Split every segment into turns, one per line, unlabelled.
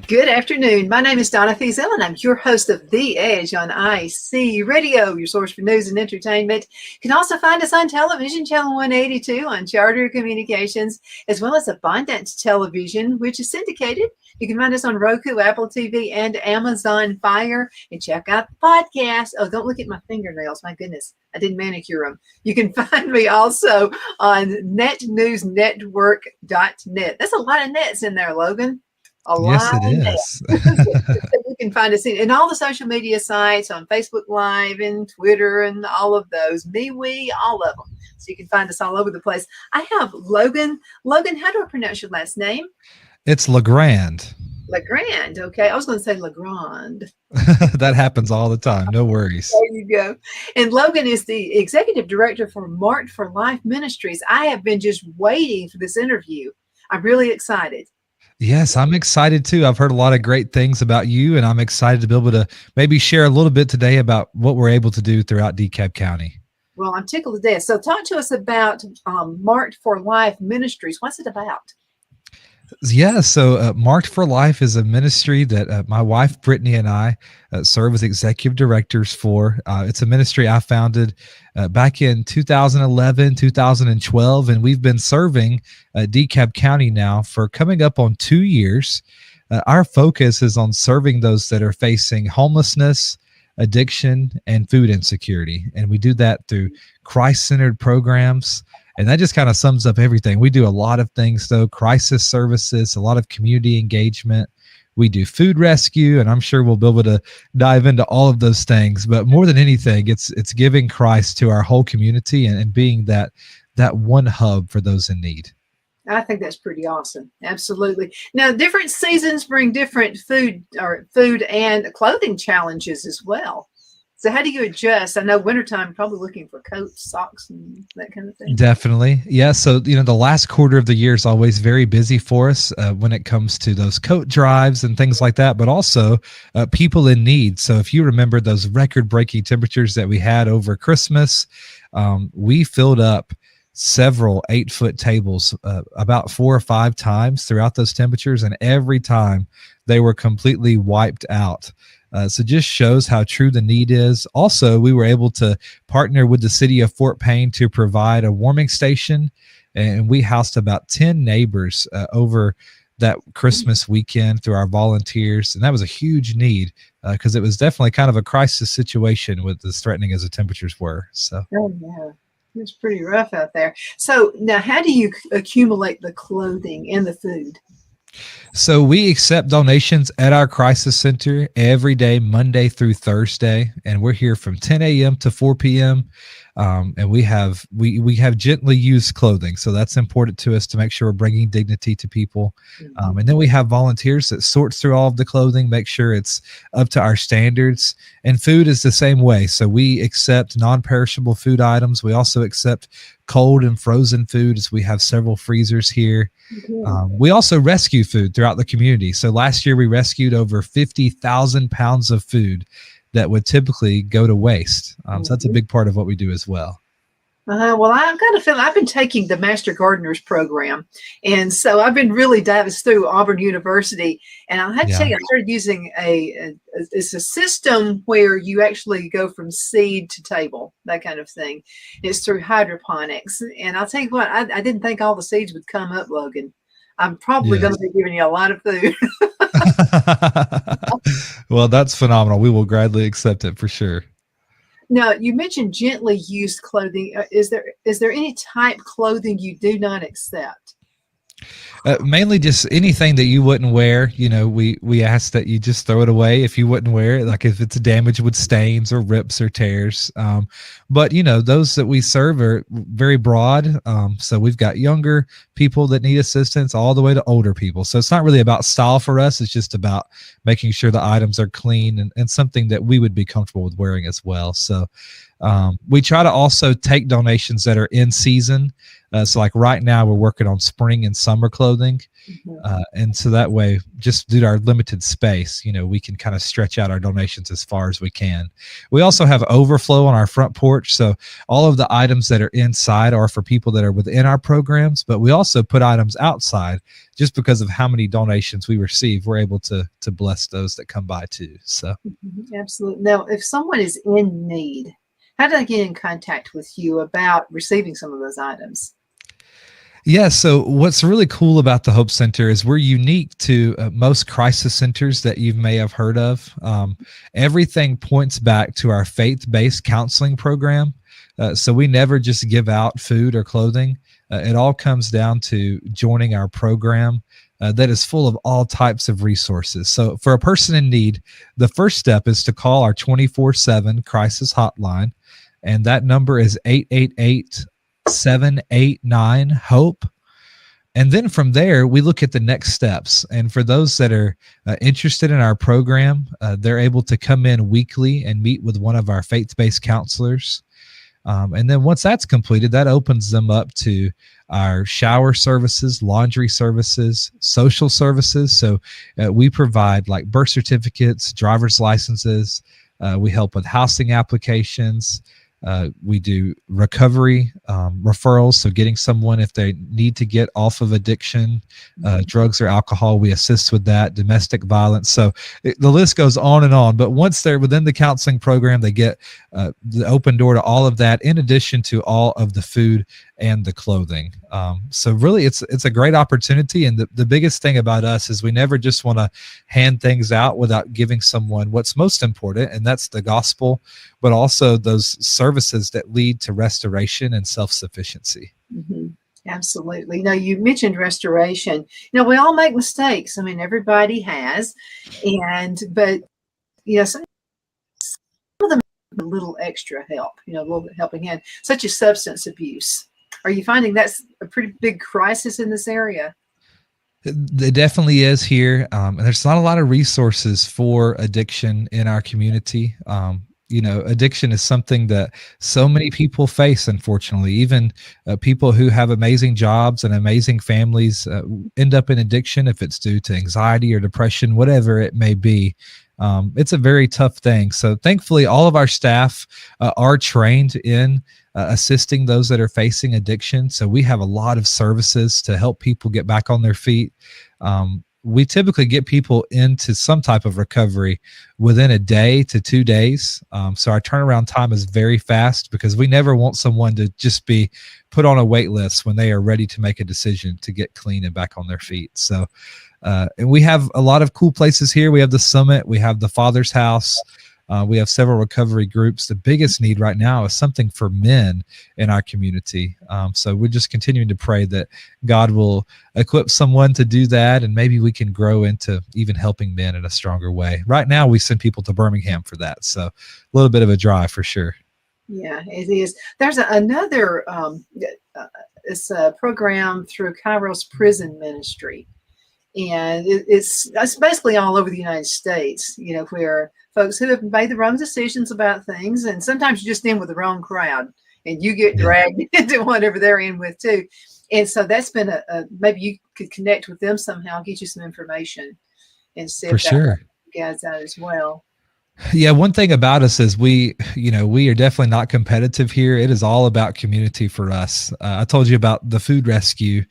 Good afternoon. My name is Donna Feazell, and I'm your host of The Edge on IC Radio, your source for news and entertainment. You can also find us on television, channel 182 on Charter Communications, as well as Abundant Television, which is syndicated. You can find us on Roku, Apple TV, and Amazon Fire. And check out the podcast. Oh, don't look at my fingernails. My goodness, I didn't manicure them. You can find me also on netnewsnetwork.net. That's a lot of nets in there, Logan.
Yes, it is.
You can find us in all the social media sites, on Facebook Live and Twitter and all of those. MeWe, all of them. So you can find us all over the place. I have Logan. Logan, how do I pronounce your last name?
It's LeGrand.
LeGrand. Okay. I was going to say LeGrand.
That happens all the time. No worries.
There you go. And Logan is the executive director for Marked for Life Ministries. I have been just waiting for this interview. I'm really excited.
Yes, I'm excited too. I've heard a lot of great things about you, and I'm excited to be able to maybe share a little bit today about what we're able to do throughout DeKalb County.
Well, I'm tickled to death. So talk to us about Marked for Life Ministries. What's it about?
Yeah, so Marked for Life is a ministry that my wife, Brittany, and I serve as executive directors for. It's a ministry I founded back in 2011, 2012, and we've been serving DeKalb County now for coming up on 2 years. Our focus is on serving those that are facing homelessness, addiction, and food insecurity, and we do that through Christ-centered programs. And that just kind of sums up everything. We do a lot of things, though: crisis services, a lot of community engagement. We do food rescue, and I'm sure we'll be able to dive into all of those things. But more than anything, it's giving Christ to our whole community and being that one hub for those in need.
I think that's pretty awesome. Absolutely. Now, different seasons bring different food and clothing challenges as well. So how do you adjust? I know wintertime, probably looking for coats, socks, and that kind of thing.
Definitely. Yeah. So, the last quarter of the year is always very busy for us when it comes to those coat drives and things like that, but also people in need. So if you remember those record-breaking temperatures that we had over Christmas, we filled up several 8-foot tables about 4 or 5 times throughout those temperatures, and every time they were completely wiped out. So just shows how true the need is. Also, we were able to partner with the city of Fort Payne to provide a warming station, and we housed about 10 neighbors over that Christmas weekend through our volunteers, and that was a huge need because it was definitely kind of a crisis situation with as threatening as the temperatures were. So.
Oh, yeah. It's pretty rough out there. So now how do you accumulate the clothing and the food?
So we accept donations at our crisis center every day, Monday through Thursday, and we're here from 10 a.m. to 4 p.m. And we have gently used clothing, so that's important to us to make sure we're bringing dignity to people. And then we have volunteers that sorts through all of the clothing, make sure it's up to our standards. And food is the same way. So we accept non-perishable food items. We also accept cold and frozen food, as we have several freezers here. We also rescue food throughout the community. So last year we rescued over 50,000 pounds of food that would typically go to waste. So that's a big part of what we do as well.
Well, I've got a feeling I've been taking the Master Gardeners program. And so I've been really diving through Auburn University. And I had to tell you, I started using it's a system where you actually go from seed to table, that kind of thing. It's through hydroponics. And I'll tell you what, I didn't think all the seeds would come up, Logan. I'm probably going to be giving you a lot of food.
Well, that's phenomenal. We will gladly accept it for sure.
Now, you mentioned gently used clothing. Is there any type clothing you do not accept?
Mainly just anything that you wouldn't wear. We ask that you just throw it away if you wouldn't wear it, like if it's damaged with stains or rips or tears. But those that we serve are very broad. So we've got younger people that need assistance all the way to older people. So it's not really about style for us. It's just about making sure the items are clean and something that we would be comfortable with wearing as well. So we try to also take donations that are in season. So like right now we're working on spring and summer clothing. And so that way, just due to our limited space, we can kind of stretch out our donations as far as we can. We also have overflow on our front porch. So all of the items that are inside are for people that are within our programs, but we also put items outside just because of how many donations we receive. We're able to bless those that come by too. So
absolutely. Now, if someone is in need, how do they get in contact with you about receiving some of those items?
Yeah, so what's really cool about the Hope Center is we're unique to most crisis centers that you may have heard of. Everything points back to our faith-based counseling program. So we never just give out food or clothing. It all comes down to joining our program that is full of all types of resources. So for a person in need, the first step is to call our 24/7 crisis hotline, and that number is 888-789-HOPE. And then from there, we look at the next steps. And for those that are interested in our program, they're able to come in weekly and meet with one of our faith-based counselors. And then once that's completed, that opens them up to our shower services, laundry services, social services. So we provide like birth certificates, driver's licenses. We help with housing applications. We do recovery referrals, so getting someone if they need to get off of addiction, drugs or alcohol, we assist with that, domestic violence. So the list goes on and on. But once they're within the counseling program, they get the open door to all of that, in addition to all of the food and the clothing. So really, it's a great opportunity. And the biggest thing about us is we never just want to hand things out without giving someone what's most important, and that's the gospel, but also those services that lead to restoration and self-sufficiency.
Absolutely. Now, you mentioned restoration. We all make mistakes. I mean, everybody has, but some of them need a little extra help. A little helping hand, such as substance abuse. Are you finding that's a pretty big crisis in this area?
It definitely is here. And there's not a lot of resources for addiction in our community. Addiction is something that so many people face, unfortunately. Even people who have amazing jobs and amazing families end up in addiction if it's due to anxiety or depression, whatever it may be. It's a very tough thing. So thankfully, all of our staff are trained in assisting those that are facing addiction. So we have a lot of services to help people get back on their feet. We typically get people into some type of recovery within a day to 2 days. So our turnaround time is very fast, because we never want someone to just be put on a wait list when they are ready to make a decision to get clean and back on their feet. So and we have a lot of cool places here. We have the Summit, we have the Father's House. We have several recovery groups. The biggest need right now is something for men in our community. So we're just continuing to pray that God will equip someone to do that, and maybe we can grow into even helping men in a stronger way. Right now, we send people to Birmingham for that. So a little bit of a drive for sure.
Yeah, it is. There's another it's a program through Kairos Prison Ministry. And it's basically all over the United States, where folks who have made the wrong decisions about things, and sometimes you're just in with the wrong crowd and you get dragged into whatever they're in with too. And so that's been maybe you could connect with them somehow, get you some information, and see if that guys out as well.
Yeah, one thing about us is we are definitely not competitive here. It is all about community for us. I told you about the food rescue.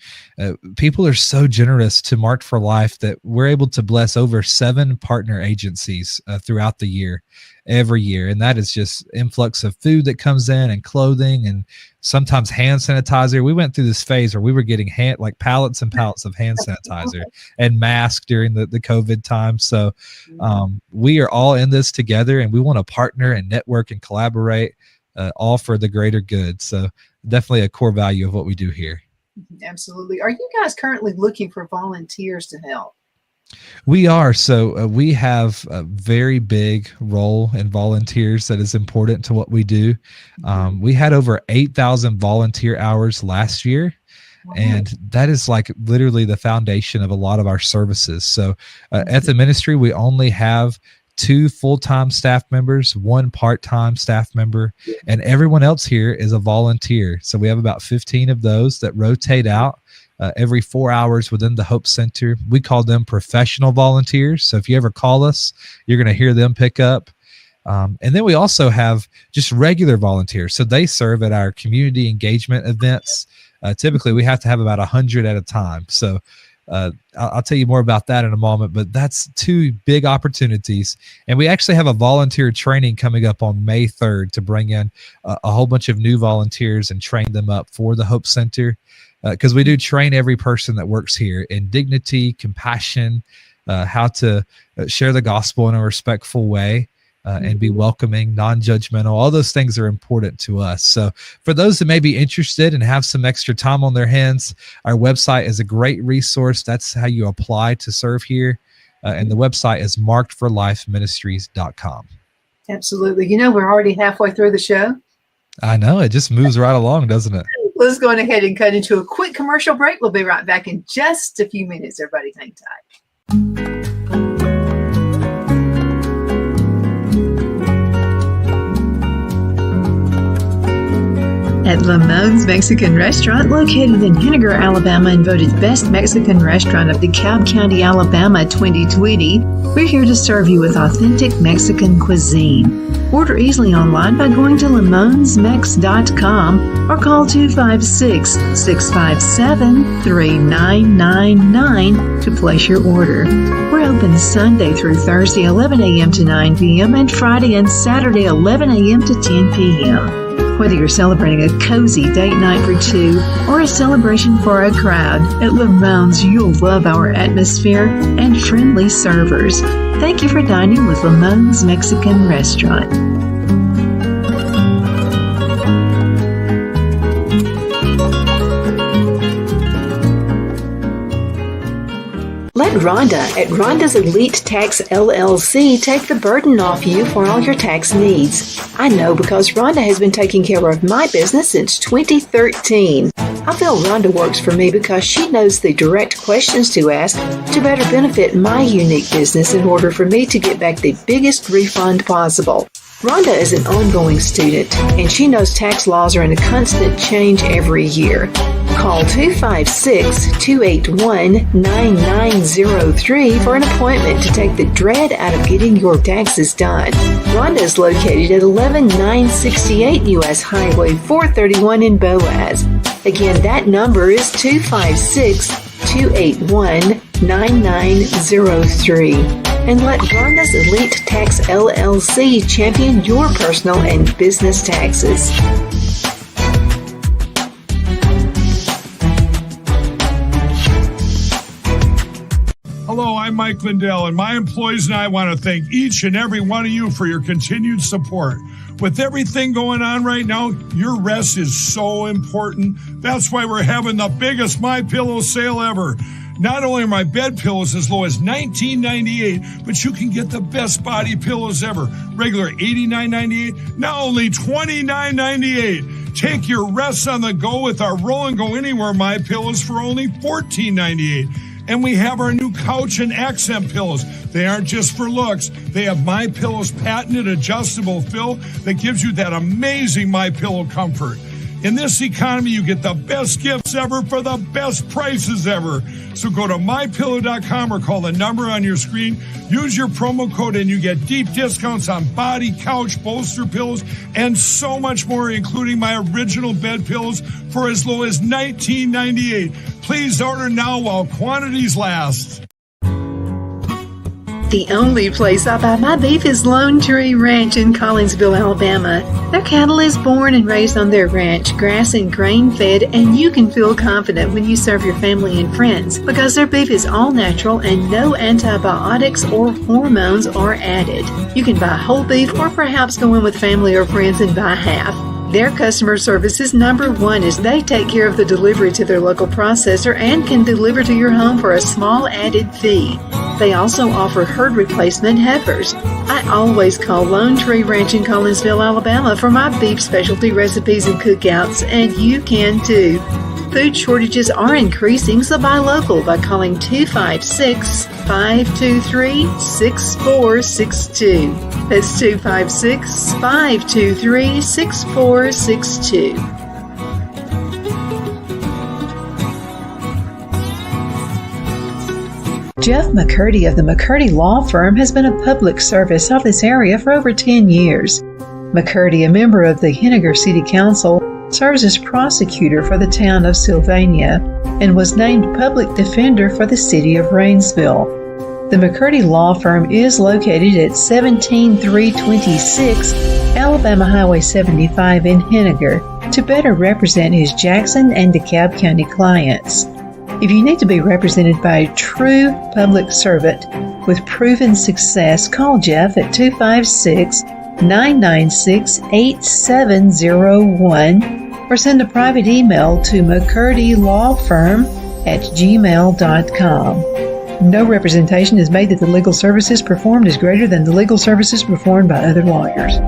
People are so generous to Marked for Life that we're able to bless over 7 partner agencies throughout the year, every year. And that is just influx of food that comes in, and clothing, and sometimes hand sanitizer. We went through this phase where we were getting pallets and pallets of hand sanitizer and masks during the COVID time. So we are all in this together, and we want to partner and network and collaborate, all for the greater good. So definitely a core value of what we do here.
Absolutely. Are you guys currently looking for volunteers to help?
We are. So we have a very big role in volunteers that is important to what we do. We had over 8,000 volunteer hours last year. And that is like literally the foundation of a lot of our services. So at the ministry, we only have 2 full-time staff members, 1 part-time staff member, and everyone else here is a volunteer. So we have about 15 of those that rotate out every 4 hours within the Hope Center. We call them professional volunteers. So if you ever call us, you're going to hear them pick up. And then we also have just regular volunteers. So they serve at our community engagement events. Typically, we have to have about 100 at a time. So I'll tell you more about that in a moment, but that's 2 big opportunities. And we actually have a volunteer training coming up on May 3rd to bring in a whole bunch of new volunteers and train them up for the Hope Center. Because we do train every person that works here in dignity, compassion, how to share the gospel in a respectful way. And be welcoming, non-judgmental. All those things are important to us. So for those that may be interested and have some extra time on their hands, our website is a great resource. That's how you apply to serve here. And the website is markedforlifeministries.com.
Absolutely. You know, we're already halfway through the show.
I know. It just moves right along, doesn't it?
Let's go ahead and cut into a quick commercial break. We'll be right back in just a few minutes. Everybody hang tight. At Lamone's Mexican Restaurant, located in Henniger, Alabama, and voted Best Mexican Restaurant of DeKalb County, Alabama 2020, we're here to serve you with authentic Mexican cuisine. Order easily online by going to lamonsmex.com or call 256-657-3999 to place your order. We're open Sunday through Thursday, 11 a.m. to 9 p.m. and Friday and Saturday, 11 a.m. to 10 p.m. Whether you're celebrating a cozy date night for 2 or a celebration for a crowd, at Lamone's you'll love our atmosphere and friendly servers. Thank you for dining with Lamone's Mexican Restaurant. Let Rhonda at Rhonda's Elite Tax LLC take the burden off you for all your tax needs. I know because Rhonda has been taking care of my business since 2013. I feel Rhonda works for me because she knows the direct questions to ask to better benefit my unique business in order for me to get back the biggest refund possible. Rhonda is an ongoing student, and she knows tax laws are in a constant change every year. Call 256-281-9903 for an appointment to take the dread out of getting your taxes done. Rhonda is located at 11968 U.S. Highway 431 in Boaz. Again, that number is 256-281-9903. And let Rhonda's Elite Tax LLC champion your personal and business taxes.
Hello, I'm Mike Lindell, and my employees and I want to thank each and every one of you for your continued support. With everything going on right now, your rest is so important. That's why we're having the biggest MyPillow sale ever. Not only are my bed pillows as low as $19.98, but you can get the best body pillows ever. Regular $89.98, now only $29.98. Take your rest on the go with our Roll and Go Anywhere MyPillows for only $14.98. And we have our new couch and accent pillows. They aren't just for looks. They have MyPillow's patented adjustable fill that gives you that amazing MyPillow comfort. In this economy, you get the best gifts ever for the best prices ever. So go to MyPillow.com or call the number on your screen. Use your promo code and you get deep discounts on body, couch, bolster pillows, and so much more, including my original bed pillows for as low as $19.98. Please order now while quantities last.
The only place I buy my beef is Lone Tree Ranch in Collinsville, Alabama. Their cattle is born and raised on their ranch, grass and grain fed, and you can feel confident when you serve your family and friends because their beef is all natural and no antibiotics or hormones are added. You can buy whole beef or perhaps go in with family or friends and buy half. Their customer service is number one as they take care of the delivery to their local processor and can deliver to your home for a small added fee. They also offer herd replacement heifers. I always call Lone Tree Ranch in Collinsville, Alabama for my beef specialty recipes and cookouts, and you can too. food shortages are increasing, so buy local by calling 256-523-6462. That's 256-523-6462. Jeff McCurdy of the McCurdy Law Firm has been a public service of this area for over 10 years. McCurdy, a member of the Henniger City Council, serves as prosecutor for the town of Sylvania and was named public defender for the city of Rainsville. The McCurdy Law Firm is located at 17326 Alabama Highway 75 in Henniger to better represent his Jackson and DeKalb County clients. If you need to be represented by a true public servant with proven success, call Jeff at 256-996-8701 or send a private email to mccurdylawfirm@gmail.com. No representation is made that the legal services performed is greater than the legal services performed by other lawyers.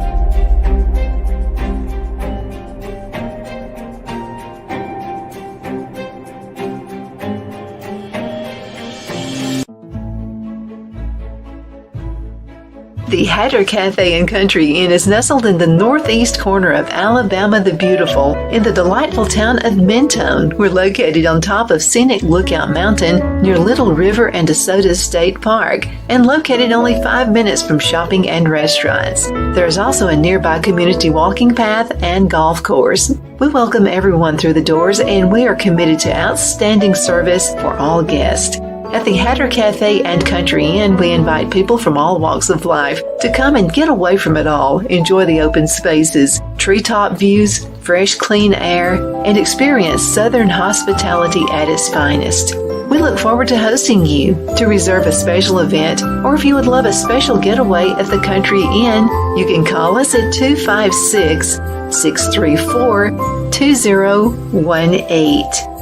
The Hatter Cafe and Country Inn is nestled in the northeast corner of Alabama the Beautiful in the delightful town of Mentone. We're located on top of scenic Lookout Mountain near Little River and DeSoto State Park and located only 5 minutes from shopping and restaurants. There is also a nearby community walking path and golf course. We welcome everyone through the doors and we are committed to outstanding service for all guests. At the Hatter Cafe and Country Inn, we invite people from all walks of life to come and get away from it all, enjoy the open spaces, treetop views, fresh, clean air, and experience Southern hospitality at its finest. We look forward to hosting you. To reserve a special event, or if you would love a special getaway at the Country Inn, you can call us at 256-634-2018.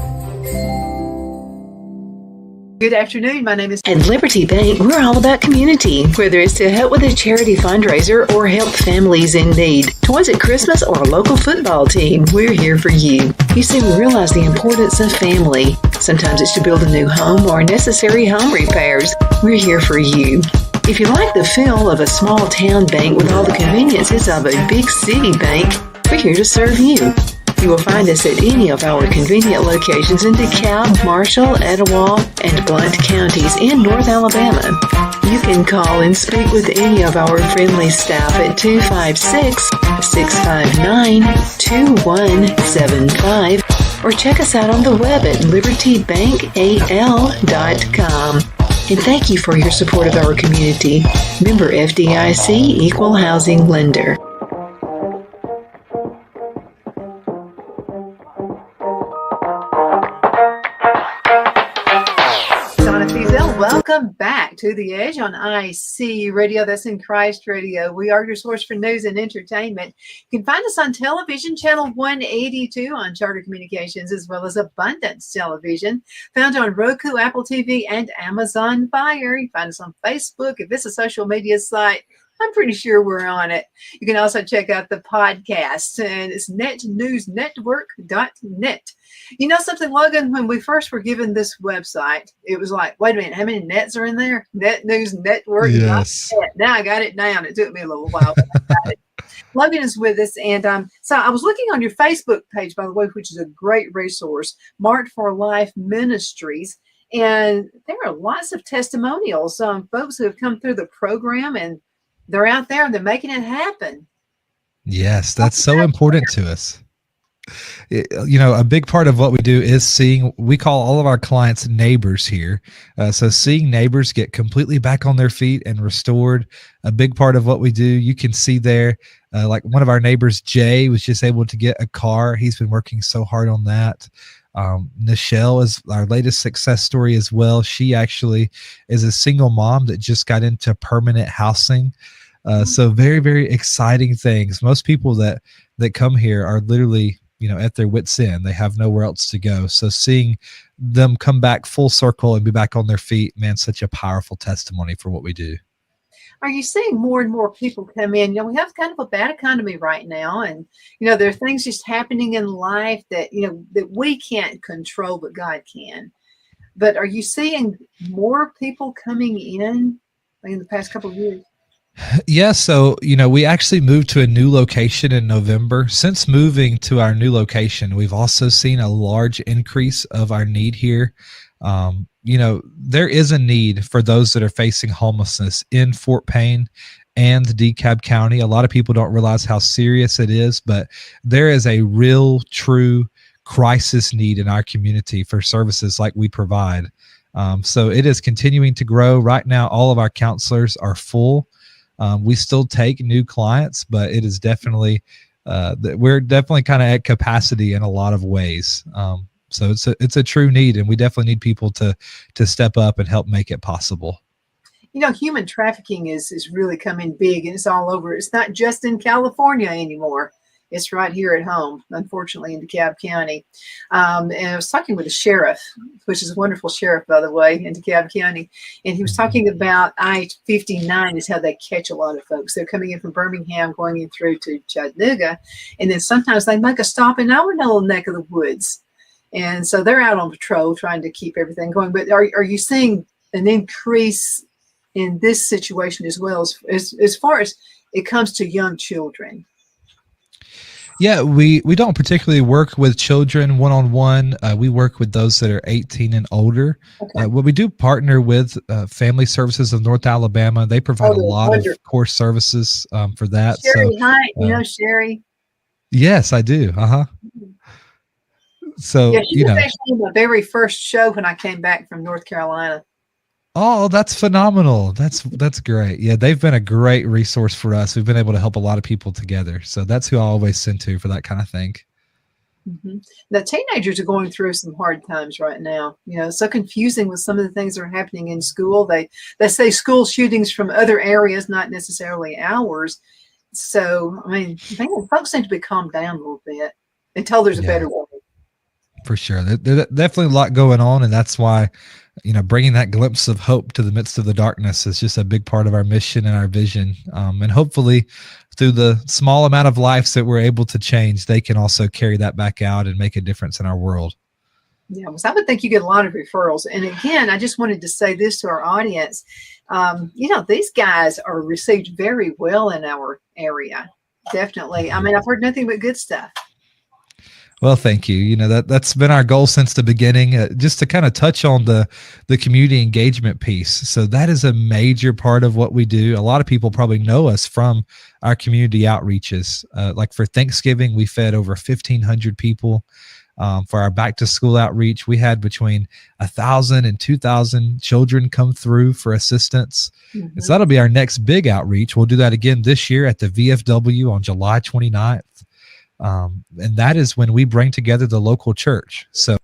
Good afternoon. My name is... At Liberty Bank, we're all about community. Whether it's to help with a charity fundraiser or help families in need, toys at Christmas or a local football team, we're here for you. You see, we realize the importance of family. Sometimes it's to build a new home or necessary home repairs. We're here for you. If you like the feel of a small town bank with all the conveniences of a big city bank, we're here to serve you. You will find us at any of our convenient locations in DeKalb, Marshall, Etowah, and Blount counties in North Alabama. You can call and speak with any of our friendly staff at 256-659-2175 or check us out on the web at libertybankal.com. And thank you for your support of our community. Member FDIC Equal Housing Lender. Welcome back to The Edge on IC Radio. That's in Christ Radio. We are your source for news and entertainment. You can find us on television, channel 182 on Charter Communications, as well as Abundance Television, found on Roku, Apple TV, and Amazon Fire. You can find us on Facebook. If it's a social media site, I'm pretty sure we're on it. You can also check out the podcast, and it's netnewsnetwork.net. You know something, Logan? When we first were given this website, it was like, wait a minute, how many nets are in there? Net News Network.
Yes.
Now I got it down. It took me a little while, but I got it. Logan is with us, and so I was looking on your Facebook page, by the way, which is a great resource, Marked for Life Ministries, and there are lots of testimonials, folks who have come through the program, and they're out there and they're making it happen.
Yes, that's so important to us. A big part of what we do is we call all of our clients neighbors here. So seeing neighbors get completely back on their feet and restored, a big part of what we do. You can see there, like one of our neighbors, Jay, was just able to get a car. He's been working so hard on that. Nichelle is our latest success story as well. She actually is a single mom that just got into permanent housing. So very, very exciting things. Most people that come here are literally, at their wits' end. They have nowhere else to go. So seeing them come back full circle and be back on their feet, man, such a powerful testimony for what we do.
Are you seeing more and more people come in? You know, we have kind of a bad economy right now, and there are things just happening in life that that we can't control, but God can. But are you seeing more people coming in the past couple of years?
Yeah, so we actually moved to a new location in November. Since moving to our new location, we've also seen a large increase of our need here. There is a need for those that are facing homelessness in Fort Payne and DeKalb County. A lot of people don't realize how serious it is, but there is a real, true crisis need in our community for services like we provide. So it is continuing to grow. Right now, all of our counselors are full. We still take new clients, but it is definitely we're definitely kind of at capacity in a lot of ways. So it's a true need, and we definitely need people to step up and help make it possible.
Human trafficking is really coming big, and it's all over. It's not just in California anymore. It's right here at home, unfortunately, in DeKalb County. And I was talking with a sheriff, which is a wonderful sheriff, by the way, in DeKalb County. And he was talking about I-59 is how they catch a lot of folks. They're coming in from Birmingham, going in through to Chattanooga. And then sometimes they make a stop in our little neck of the woods. And so they're out on patrol trying to keep everything going. But are you seeing an increase in this situation as well as far as it comes to young children?
Yeah, we don't particularly work with children one-on-one. We work with those that are 18 and older.
Okay.
What we do partner with Family Services of North Alabama. They provide a lot of core services for that.
Sherry, hi. Sherry?
Yes, I do. So,
yeah, she was actually my very first show when I came back from North Carolina.
Oh, that's phenomenal. That's great. Yeah, they've been a great resource for us. We've been able to help a lot of people together. So that's who I always send to for that kind of thing.
Mm-hmm. The teenagers are going through some hard times right now. It's so confusing with some of the things that are happening in school. They say school shootings from other areas, not necessarily ours. So, I mean, folks seem to be calmed down a little bit until there's a better way.
For sure. There's definitely a lot going on, and that's why bringing that glimpse of hope to the midst of the darkness is just a big part of our mission and our vision. And hopefully through the small amount of lives that we're able to change, they can also carry that back out and make a difference in our world.
Yeah, well, I would think you get a lot of referrals. And again, I just wanted to say this to our audience. These guys are received very well in our area. Definitely. I mean, I've heard nothing but good stuff.
Well, thank you. That's been our goal since the beginning, just to kind of touch on the community engagement piece. So that is a major part of what we do. A lot of people probably know us from our community outreaches. Like for Thanksgiving, we fed over 1,500 people. For our back to school outreach, we had between 1,000 and 2,000 children come through for assistance. Mm-hmm. So that'll be our next big outreach. We'll do that again this year at the VFW on July 29th. And that is when we bring together the local church. So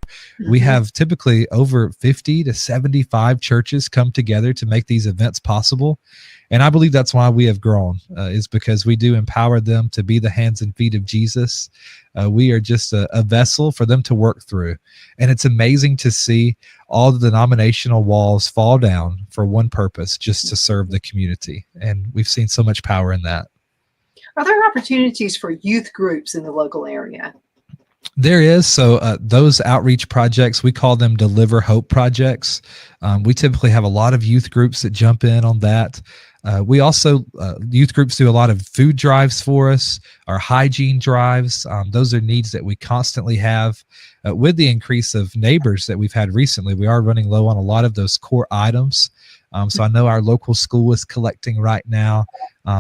we have typically over 50 to 75 churches come together to make these events possible. And I believe that's why we have grown, is because we do empower them to be the hands and feet of Jesus. We are just a vessel for them to work through. And it's amazing to see all the denominational walls fall down for one purpose, just to serve the community. And we've seen so much power in that.
Are there opportunities for youth groups in the local area?
There is. So those outreach projects, we call them Deliver Hope projects. We typically have a lot of youth groups that jump in on that. We also, youth groups do a lot of food drives for us, our hygiene drives. Those are needs that we constantly have. With the increase of neighbors that we've had recently, we are running low on a lot of those core items. So I know our local school is collecting right now.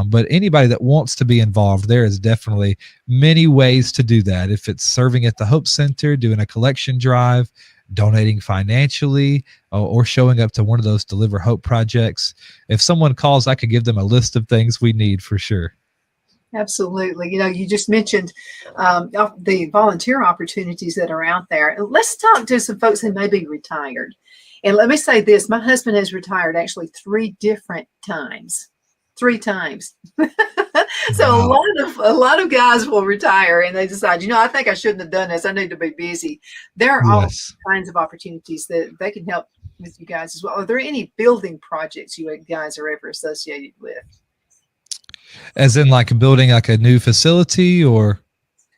But anybody that wants to be involved, there is definitely many ways to do that. If it's serving at the Hope Center, doing a collection drive, donating financially, or showing up to one of those Deliver Hope projects. If someone calls, I could give them a list of things we need for sure.
Absolutely. You just mentioned the volunteer opportunities that are out there. Let's talk to some folks who may be retired. And let me say this, my husband has retired actually 3 different times. 3 times. So wow. a lot of guys will retire and they decide, I think I shouldn't have done this. I need to be busy. There are all kinds of opportunities that they can help with you guys as well. Are there any building projects you guys are ever associated with?
As in like building like a new facility or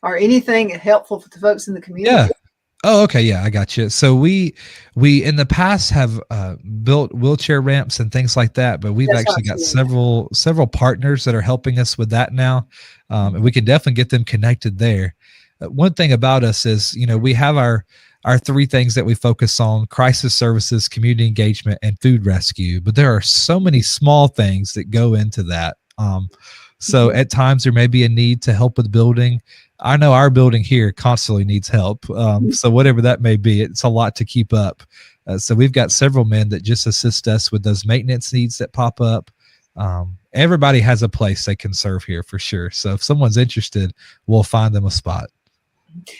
anything helpful for the folks in the community?
yeah. Oh, okay. Yeah, I got you. So we in the past have built wheelchair ramps and things like that, but we've
That's
actually got several partners that are helping us with that now, and we can definitely get them connected there. One thing about us is, we have our three things that we focus on: crisis services, community engagement, and food rescue. But there are so many small things that go into that. So at times there may be a need to help with building. I know our building here constantly needs help. So whatever that may be, it's a lot to keep up. So we've got several men that just assist us with those maintenance needs that pop up. Everybody has a place they can serve here for sure. So if someone's interested, we'll find them a spot.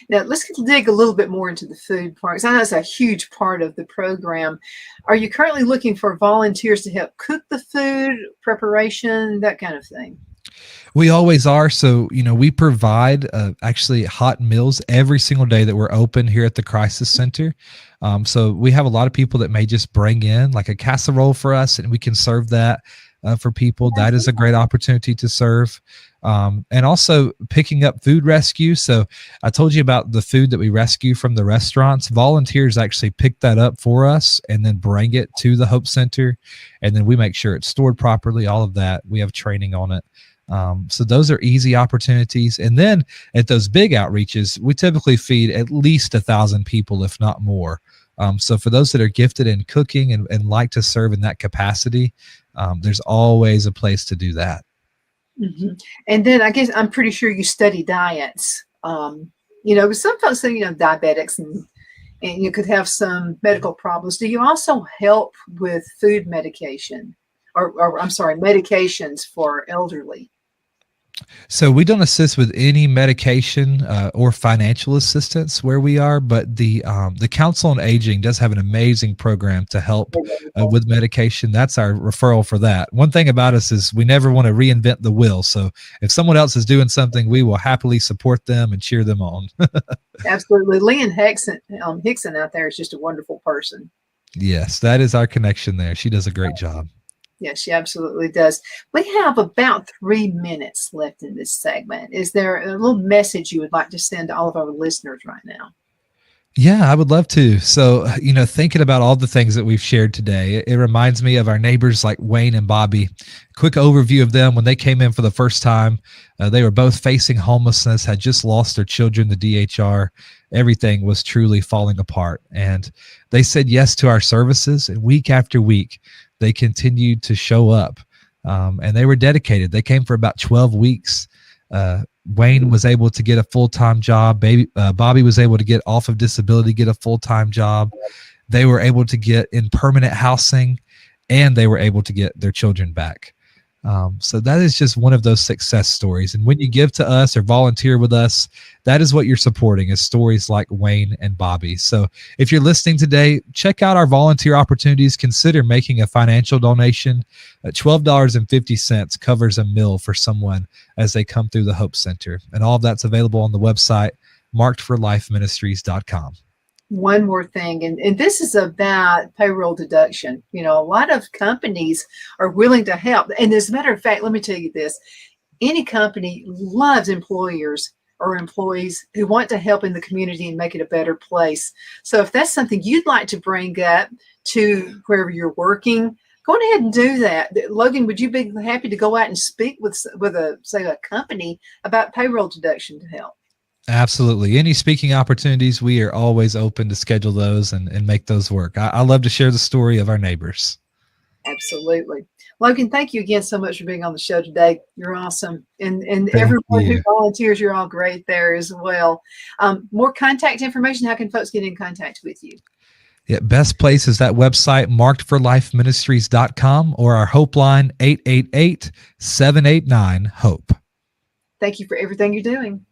Now, let's dig a little bit more into the food part, because I know it's a huge part of the program. Are you currently looking for volunteers to help cook the food, preparation, that kind of thing?
We always are. So, we provide actually hot meals every single day that we're open here at the Crisis Center. So we have a lot of people that may just bring in like a casserole for us, and we can serve that for people. That is a great opportunity to serve. And also picking up food rescue. So I told you about the food that we rescue from the restaurants. Volunteers actually pick that up for us and then bring it to the Hope Center. And then we make sure it's stored properly, all of that. We have training on it. So those are easy opportunities. And then at those big outreaches, we typically feed at least 1,000 people, if not more. So for those that are gifted in cooking and like to serve in that capacity, there's always a place to do that.
Mm-hmm. And then I guess I'm pretty sure you study diets. Some folks say, diabetics and you could have some medical problems. Do you also help with food medication or I'm sorry, medications for elderly?
So we don't assist with any medication or financial assistance where we are, but the Council on Aging does have an amazing program to help with medication. That's our referral for that. One thing about us is we never want to reinvent the wheel. So if someone else is doing something, we will happily support them and cheer them on.
Absolutely. Lynn Hickson out there is just a wonderful person.
Yes, that is our connection there. She does a great job.
Yes, she absolutely does. We have about 3 minutes left in this segment. Is there a little message you would like to send to all of our listeners right now?
Yeah, I would love to. So, thinking about all the things that we've shared today, it reminds me of our neighbors like Wayne and Bobby. Quick overview of them. When they came in for the first time, they were both facing homelessness, had just lost their children, the DHR. Everything was truly falling apart. And they said yes to our services. And week after week, they continued to show up. And they were dedicated. They came for about 12 weeks. Wayne was able to get a full-time job. Bobby was able to get off of disability, get a full-time job. They were able to get in permanent housing, and they were able to get their children back. So that is just one of those success stories. And when you give to us or volunteer with us, that is what you're supporting, is stories like Wayne and Bobby. So if you're listening today, check out our volunteer opportunities. Consider making a financial donation. $12.50 covers a meal for someone as they come through the Hope Center. And all of that's available on the website, markedforlifeministries.com.
One more thing, and this is about payroll deduction. A lot of companies are willing to help. And as a matter of fact, let me tell you this, any company loves employers or employees who want to help in the community and make it a better place. So if that's something you'd like to bring up to wherever you're working, go ahead and do that. Logan, would you be happy to go out and speak with a company about payroll deduction to help?
Absolutely. Any speaking opportunities, we are always open to schedule those and make those work. I love to share the story of our neighbors.
Absolutely. Logan, thank you again so much for being on the show today. You're awesome. And everyone who volunteers, you're all great there as well. More contact information, how can folks get in contact with you?
Yeah, best place is that website, markedforlifeministries.com, or our Hope line, 888-789-HOPE. Thank
you for everything you're doing.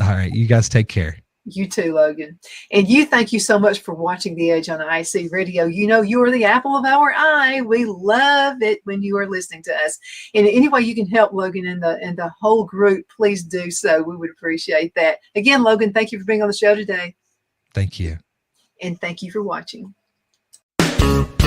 All right. You guys take care.
You too, Logan. And thank you so much for watching The Edge on IC Radio. You are the apple of our eye. We love it when you are listening to us. And any way you can help Logan and the whole group, please do so. We would appreciate that. Again, Logan, thank you for being on the show today.
Thank you.
And thank you for watching. Bye.